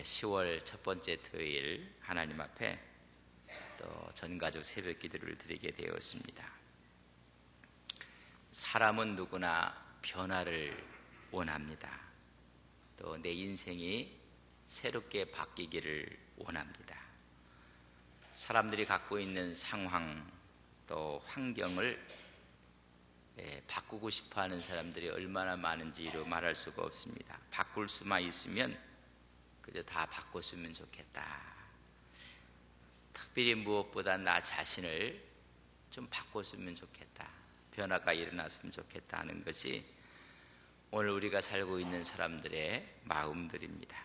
10월 첫 번째 토요일 하나님 앞에 또 전가족 새벽 기도를 드리게 되었습니다. 사람은 누구나 변화를 원합니다. 또 내 인생이 새롭게 바뀌기를 원합니다. 사람들이 갖고 있는 상황 또 환경을 바꾸고 싶어하는 사람들이 얼마나 많은지 이루 말할 수가 없습니다. 바꿀 수만 있으면 그저 다 바꿨으면 좋겠다. 특별히 무엇보다 나 자신을 좀 바꿨으면 좋겠다. 변화가 일어났으면 좋겠다 하는 것이 오늘 우리가 살고 있는 사람들의 마음들입니다.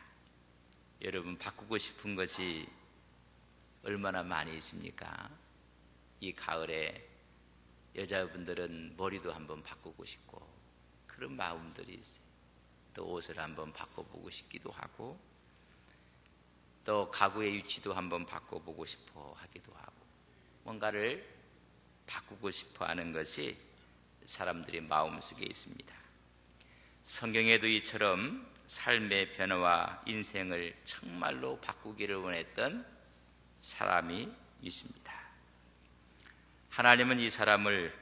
여러분, 바꾸고 싶은 것이 얼마나 많이 있습니까? 이 가을에 여자분들은 머리도 한번 바꾸고 싶고 그런 마음들이 있어요. 또 옷을 한번 바꿔보고 싶기도 하고 또 가구의 위치도 한번 바꿔보고 싶어 하기도 하고 뭔가를 바꾸고 싶어 하는 것이 사람들의 마음속에 있습니다. 성경에도 이처럼 삶의 변화와 인생을 정말로 바꾸기를 원했던 사람이 있습니다. 하나님은 이 사람을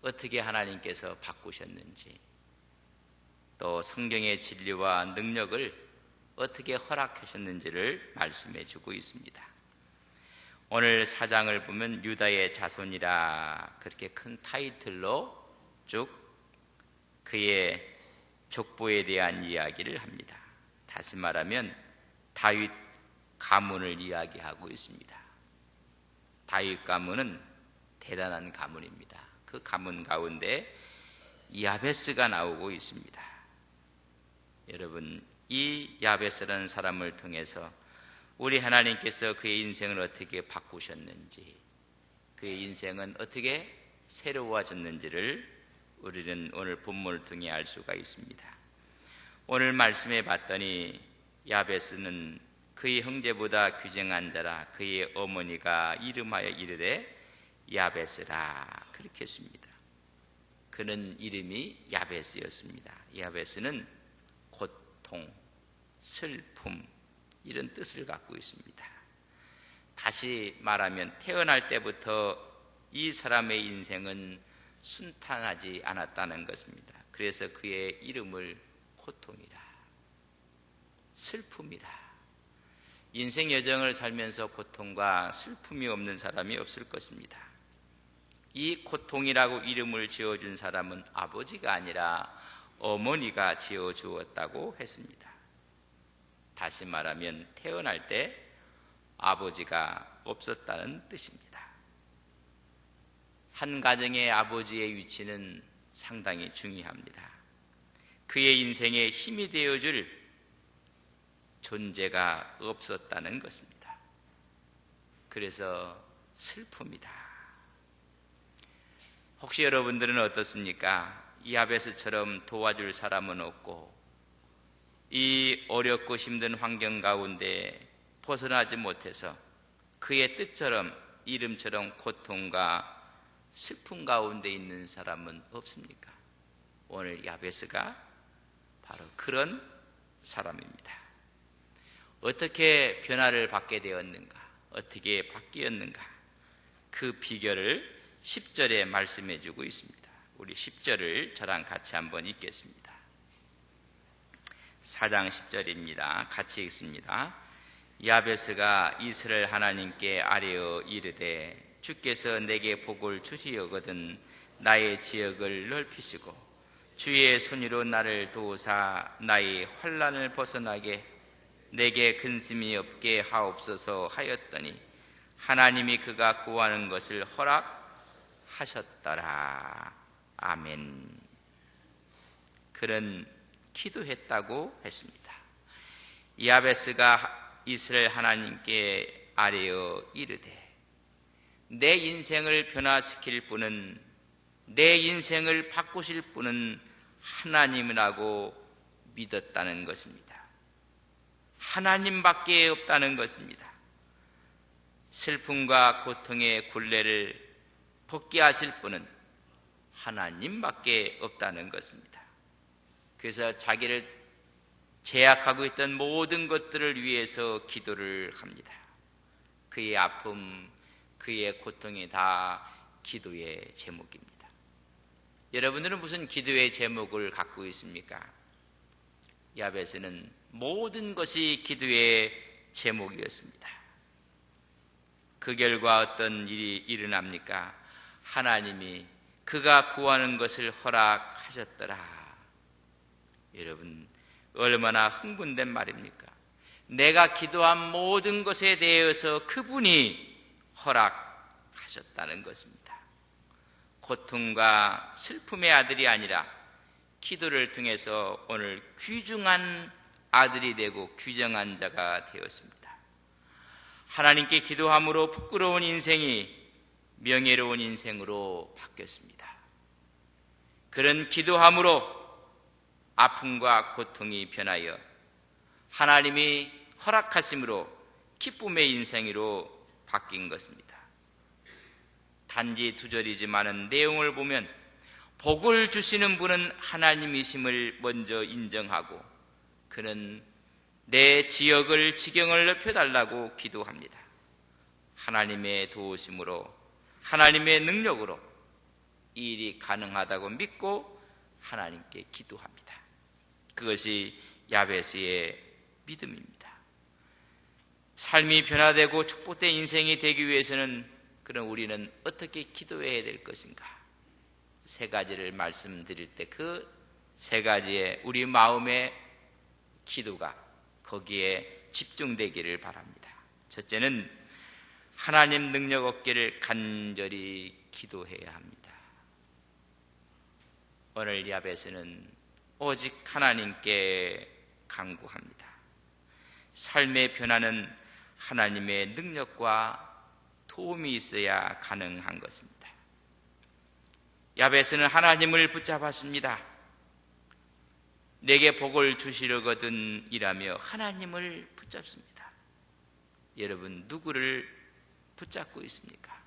어떻게 하나님께서 바꾸셨는지 또 성경의 진리와 능력을 어떻게 허락하셨는지를 말씀해 주고 있습니다. 오늘 4장을 보면 유다의 자손이라 그렇게 큰 타이틀로 쭉 그의 족보에 대한 이야기를 합니다. 다시 말하면 다윗 가문을 이야기하고 있습니다. 다윗 가문은 대단한 가문입니다. 그 가문 가운데 야베스가 나오고 있습니다. 여러분, 이 야베스라는 사람을 통해서 우리 하나님께서 그의 인생을 어떻게 바꾸셨는지, 그의 인생은 어떻게 새로워졌는지를 우리는 오늘 본문을 통해 알 수가 있습니다. 오늘 말씀해 봤더니 야베스는 그의 형제보다 귀정한 자라 그의 어머니가 이름하여 이르되 야베스라 그렇게 했습니다. 그는 이름이 야베스였습니다. 야베스는 고통, 슬픔 이런 뜻을 갖고 있습니다. 다시 말하면 태어날 때부터 이 사람의 인생은 순탄하지 않았다는 것입니다. 그래서 그의 이름을 고통이라, 슬픔이라. 인생 여정을 살면서 고통과 슬픔이 없는 사람이 없을 것입니다. 이 고통이라고 이름을 지어준 사람은 아버지가 아니라 어머니가 지어주었다고 했습니다. 다시 말하면 태어날 때 아버지가 없었다는 뜻입니다. 한 가정의 아버지의 위치는 상당히 중요합니다. 그의 인생에 힘이 되어줄 존재가 없었다는 것입니다. 그래서 슬픔이다. 혹시 여러분들은 어떻습니까? 야베스처럼 도와줄 사람은 없고 이 어렵고 힘든 환경 가운데 벗어나지 못해서 그의 뜻처럼 이름처럼 고통과 슬픔 가운데 있는 사람은 없습니까? 오늘 야베스가 바로 그런 사람입니다. 어떻게 변화를 받게 되었는가? 어떻게 바뀌었는가? 그 비결을 10절에 말씀해 주고 있습니다. 우리 10절을 저랑 같이 한번 읽겠습니다. 4장 10절입니다. 같이 읽습니다. 야베스가 이스라엘 하나님께 아뢰어 이르되 주께서 내게 복을 주시려거든 나의 지역을 넓히시고 주의 손으로 나를 도우사 나의 환난을 벗어나게 내게 근심이 없게 하옵소서 하였더니 하나님이 그가 구하는 것을 허락하셨더라. 아멘. 그는 기도했다고 했습니다. 야베스가 이스라엘 하나님께 아뢰어 이르되 내 인생을 변화시킬 분은, 내 인생을 바꾸실 분은 하나님이라고 믿었다는 것입니다. 하나님밖에 없다는 것입니다. 슬픔과 고통의 굴레를 벗게 하실 분은 하나님밖에 없다는 것입니다. 그래서 자기를 제약하고 있던 모든 것들을 위해서 기도를 합니다. 그의 아픔, 그의 고통이 다 기도의 제목입니다. 여러분들은 무슨 기도의 제목을 갖고 있습니까? 야베스는 모든 것이 기도의 제목이었습니다. 그 결과 어떤 일이 일어납니까? 하나님이 그가 구하는 것을 허락하셨더라. 여러분, 얼마나 흥분된 말입니까? 내가 기도한 모든 것에 대해서 그분이 허락하셨다는 것입니다. 고통과 슬픔의 아들이 아니라 기도를 통해서 오늘 귀중한 아들이 되고 귀정한 자가 되었습니다. 하나님께 기도함으로 부끄러운 인생이 명예로운 인생으로 바뀌었습니다. 그런 기도함으로 아픔과 고통이 변하여 하나님이 허락하심으로 기쁨의 인생으로 바뀐 것입니다. 단지 두 절이지만은 내용을 보면 복을 주시는 분은 하나님이심을 먼저 인정하고 그는 내 지역을 지경을 넓혀달라고 기도합니다. 하나님의 도우심으로 하나님의 능력으로 이 일이 가능하다고 믿고 하나님께 기도합니다. 그것이 야베스의 믿음입니다. 삶이 변화되고 축복된 인생이 되기 위해서는 그럼 우리는 어떻게 기도해야 될 것인가? 세 가지를 말씀드릴 때 그 세 가지의 우리 마음의 기도가 거기에 집중되기를 바랍니다. 첫째는 하나님 능력 얻기를 간절히 기도해야 합니다. 오늘 야베스는 오직 하나님께 간구합니다. 삶의 변화는 하나님의 능력과 도움이 있어야 가능한 것입니다. 야베스는 하나님을 붙잡았습니다. 내게 복을 주시려거든 이라며 하나님을 붙잡습니다. 여러분, 누구를 붙잡고 있습니까?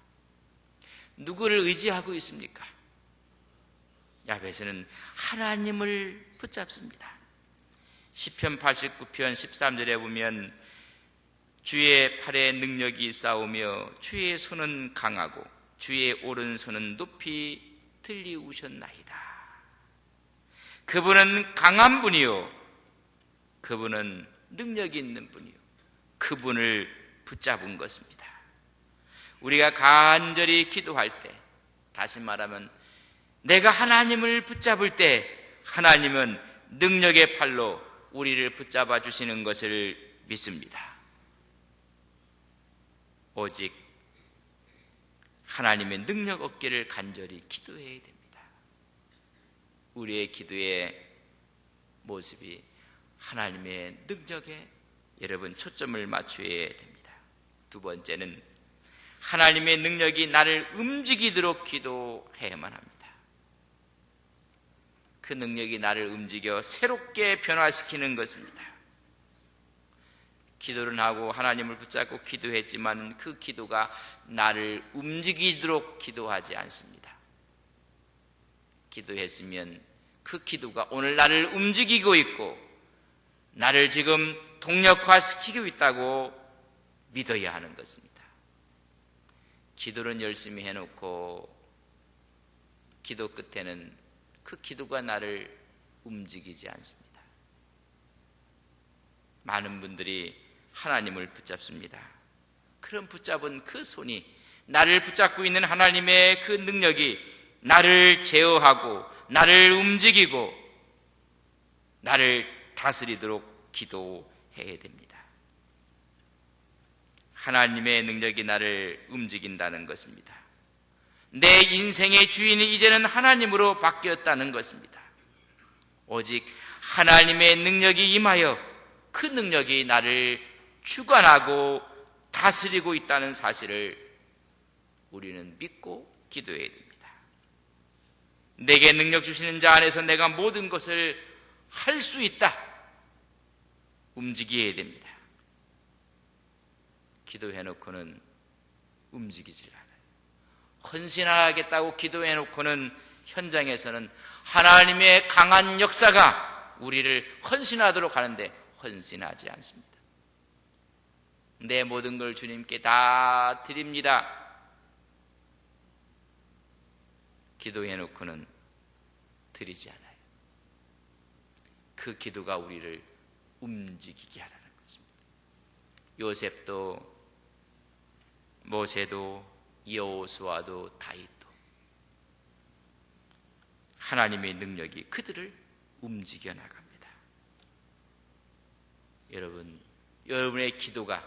누구를 의지하고 있습니까? 야베스는 하나님을 붙잡습니다. 시편 89편 13절에 보면 주의 팔에 능력이 있사오며 주의 손은 강하고 주의 오른손은 높이 들리우셨나이다. 그분은 강한 분이요 그분은 능력이 있는 분이요 그분을 붙잡은 것입니다. 우리가 간절히 기도할 때, 다시 말하면 내가 하나님을 붙잡을 때 하나님은 능력의 팔로 우리를 붙잡아 주시는 것을 믿습니다. 오직 하나님의 능력 얻기를 간절히 기도해야 됩니다. 우리의 기도의 모습이 하나님의 능력에 여러분 초점을 맞춰야 됩니다. 두 번째는 하나님의 능력이 나를 움직이도록 기도해야만 합니다. 그 능력이 나를 움직여 새롭게 변화시키는 것입니다. 기도를 하고 하나님을 붙잡고 기도했지만 그 기도가 나를 움직이도록 기도하지 않습니다. 기도했으면 그 기도가 오늘 나를 움직이고 있고 나를 지금 동력화시키고 있다고 믿어야 하는 것입니다. 기도는 열심히 해놓고 기도 끝에는 그 기도가 나를 움직이지 않습니다. 많은 분들이 하나님을 붙잡습니다. 그런 붙잡은 그 손이, 나를 붙잡고 있는 하나님의 그 능력이 나를 제어하고 나를 움직이고 나를 다스리도록 기도해야 됩니다. 하나님의 능력이 나를 움직인다는 것입니다. 내 인생의 주인이 이제는 하나님으로 바뀌었다는 것입니다. 오직 하나님의 능력이 임하여 그 능력이 나를 주관하고 다스리고 있다는 사실을 우리는 믿고 기도해야 됩니다. 내게 능력 주시는 자 안에서 내가 모든 것을 할 수 있다. 움직여야 됩니다. 기도해놓고는 움직이질 않아요. 헌신하겠다고 기도해놓고는 현장에서는 하나님의 강한 역사가 우리를 헌신하도록 하는데 헌신하지 않습니다. 내 모든 걸 주님께 다 드립니다. 기도해놓고는 드리지 않아요. 그 기도가 우리를 움직이게 하라는 것입니다. 요셉도 모세도 여호수아도 다윗도 하나님의 능력이 그들을 움직여 나갑니다. 여러분의 기도가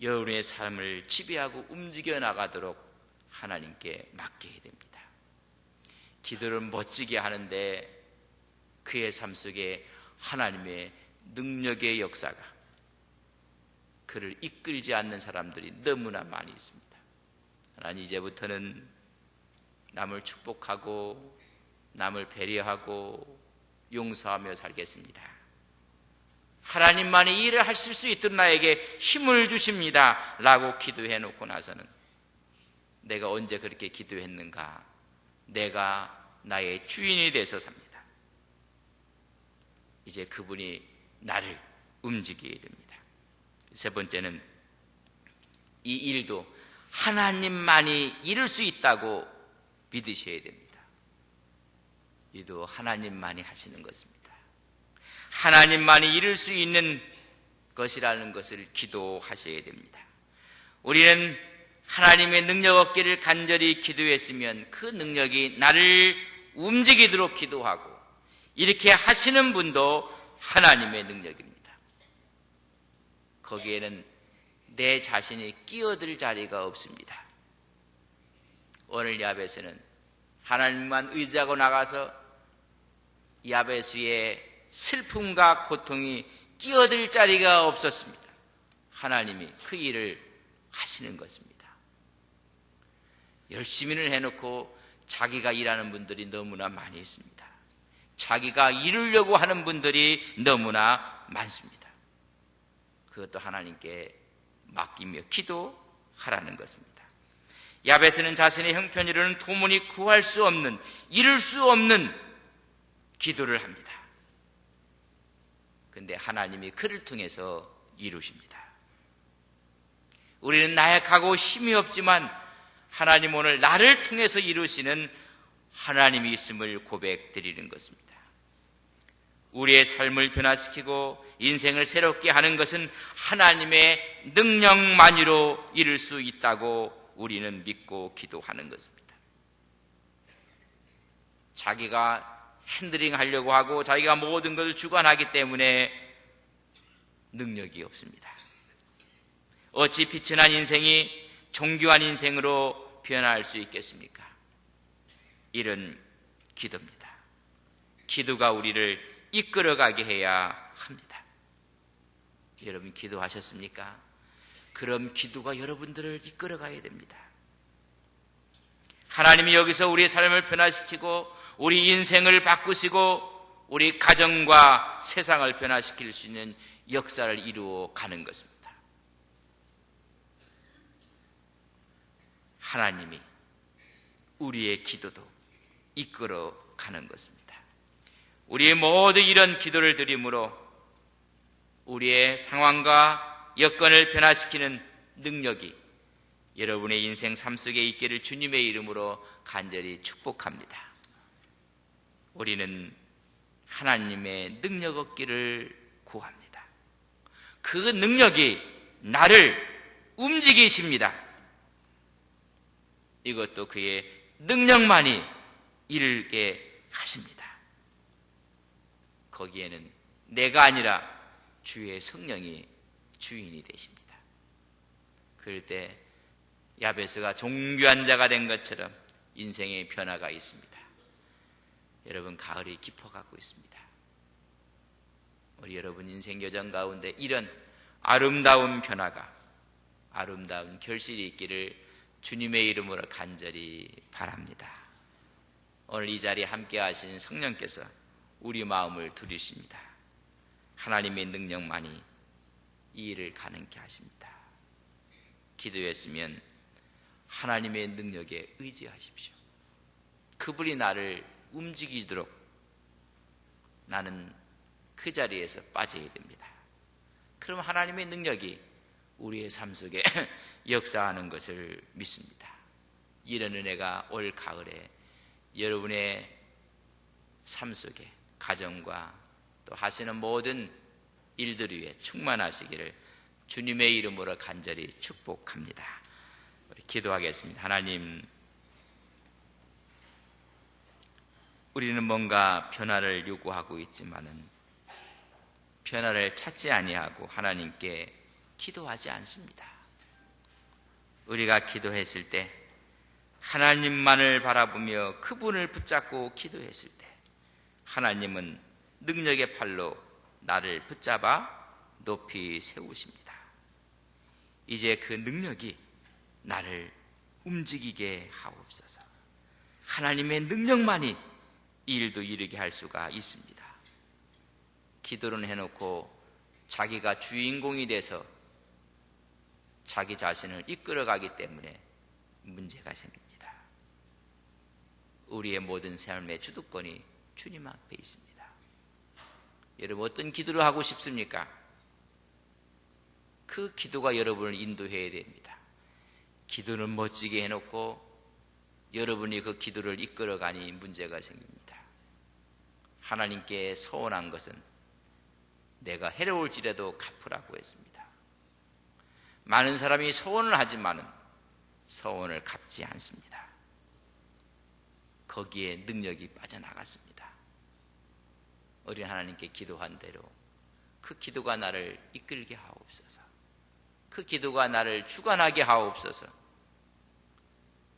여러분의 삶을 지배하고 움직여 나가도록 하나님께 맡겨야 됩니다. 기도를 멋지게 하는데 그의 삶 속에 하나님의 능력의 역사가 그를 이끌지 않는 사람들이 너무나 많이 있습니다. 하나님, 이제부터는 남을 축복하고 남을 배려하고 용서하며 살겠습니다. 하나님만이 일을 하실 수 있도록 나에게 힘을 주십니다 라고 기도해 놓고 나서는 내가 언제 그렇게 기도했는가? 내가 나의 주인이 돼서 삽니다. 이제 그분이 나를 움직이게 됩니다. 세 번째는 이 일도 하나님만이 이룰 수 있다고 믿으셔야 됩니다. 이도 하나님만이 하시는 것입니다. 하나님만이 이룰 수 있는 것이라는 것을 기도하셔야 됩니다. 우리는 하나님의 능력 얻기를 간절히 기도했으면 그 능력이 나를 움직이도록 기도하고, 이렇게 하시는 분도 하나님의 능력입니다. 거기에는 내 자신이 끼어들 자리가 없습니다. 오늘 야베스는 하나님만 의지하고 나가서 야베스의 슬픔과 고통이 끼어들 자리가 없었습니다. 하나님이 그 일을 하시는 것입니다. 열심히는 해놓고 자기가 일하는 분들이 너무나 많이 있습니다. 자기가 이루려고 하는 분들이 너무나 많습니다. 그것도 하나님께 맡기며 기도하라는 것입니다. 야베스는 자신의 형편이로는 도무지 구할 수 없는, 이룰 수 없는 기도를 합니다. 그런데 하나님이 그를 통해서 이루십니다. 우리는 나약하고 힘이 없지만 하나님 오늘 나를 통해서 이루시는 하나님이 있음을 고백드리는 것입니다. 우리의 삶을 변화시키고 인생을 새롭게 하는 것은 하나님의 능력만으로 이룰 수 있다고 우리는 믿고 기도하는 것입니다. 자기가 핸들링 하려고 하고 자기가 모든 것을 주관하기 때문에 능력이 없습니다. 어찌 빛이 난 인생이 정교한 인생으로 변화할 수 있겠습니까? 이런 기도입니다. 기도가 우리를 이끌어가게 해야 합니다. 여러분 기도하셨습니까? 그럼 기도가 여러분들을 이끌어가야 됩니다. 하나님이 여기서 우리의 삶을 변화시키고 우리 인생을 바꾸시고 우리 가정과 세상을 변화시킬 수 있는 역사를 이루어 가는 것입니다. 하나님이 우리의 기도도 이끌어 가는 것입니다. 우리의 모두 이런 기도를 드림으로 우리의 상황과 여건을 변화시키는 능력이 여러분의 인생 삶 속에 있기를 주님의 이름으로 간절히 축복합니다. 우리는 하나님의 능력 얻기를 구합니다. 그 능력이 나를 움직이십니다. 이것도 그의 능력만이 이르게 하십니다. 거기에는 내가 아니라 주의 성령이 주인이 되십니다. 그럴 때 야베스가 존귀한 자가 된 것처럼 인생의 변화가 있습니다. 여러분 가을이 깊어가고 있습니다. 우리 여러분 인생 여정 가운데 이런 아름다운 변화가, 아름다운 결실이 있기를 주님의 이름으로 간절히 바랍니다. 오늘 이 자리에 함께 하신 성령께서 우리 마음을 두리십니다. 하나님의 능력만이 이 일을 가능케 하십니다. 기도했으면 하나님의 능력에 의지하십시오. 그분이 나를 움직이도록 나는 그 자리에서 빠져야 됩니다. 그럼 하나님의 능력이 우리의 삶 속에 역사하는 것을 믿습니다. 이런 은혜가 올 가을에 여러분의 삶 속에 가정과 또 하시는 모든 일들 위해 충만하시기를 주님의 이름으로 간절히 축복합니다. 우리 기도하겠습니다. 하나님, 우리는 뭔가 변화를 요구하고 있지만은 변화를 찾지 아니하고 하나님께 기도하지 않습니다. 우리가 기도했을 때 하나님만을 바라보며 그분을 붙잡고 기도했을 때 하나님은 능력의 팔로 나를 붙잡아 높이 세우십니다. 이제 그 능력이 나를 움직이게 하옵소서. 하나님의 능력만이 이 일도 이루게 할 수가 있습니다. 기도는 해놓고 자기가 주인공이 돼서 자기 자신을 이끌어가기 때문에 문제가 생깁니다. 우리의 모든 삶의 주도권이 주님 앞에 있습니다. 여러분, 어떤 기도를 하고 싶습니까? 그 기도가 여러분을 인도해야 됩니다. 기도는 멋지게 해놓고 여러분이 그 기도를 이끌어가니 문제가 생깁니다. 하나님께 소원한 것은 내가 해로울지라도 갚으라고 했습니다. 많은 사람이 소원을 하지만은 소원을 갚지 않습니다. 거기에 능력이 빠져나갔습니다. 우리는 하나님께 기도한 대로 그 기도가 나를 이끌게 하옵소서. 그 기도가 나를 주관하게 하옵소서.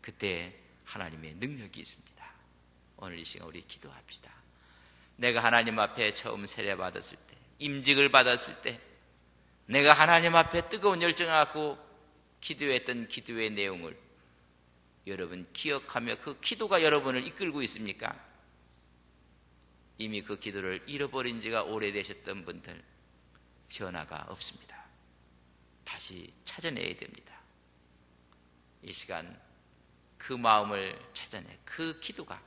그때 하나님의 능력이 있습니다. 오늘 이 시간 우리 기도합시다. 내가 하나님 앞에 처음 세례받았을 때, 임직을 받았을 때 내가 하나님 앞에 뜨거운 열정을 갖고 기도했던 기도의 내용을 여러분 기억하며 그 기도가 여러분을 이끌고 있습니까? 이미 그 기도를 잃어버린 지가 오래되셨던 분들 변화가 없습니다. 다시 찾아내야 됩니다. 이 시간 그 마음을 찾아내 그 기도가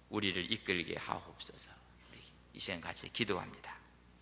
우리를 이끌게 하옵소서. 이 시간 같이 기도합니다.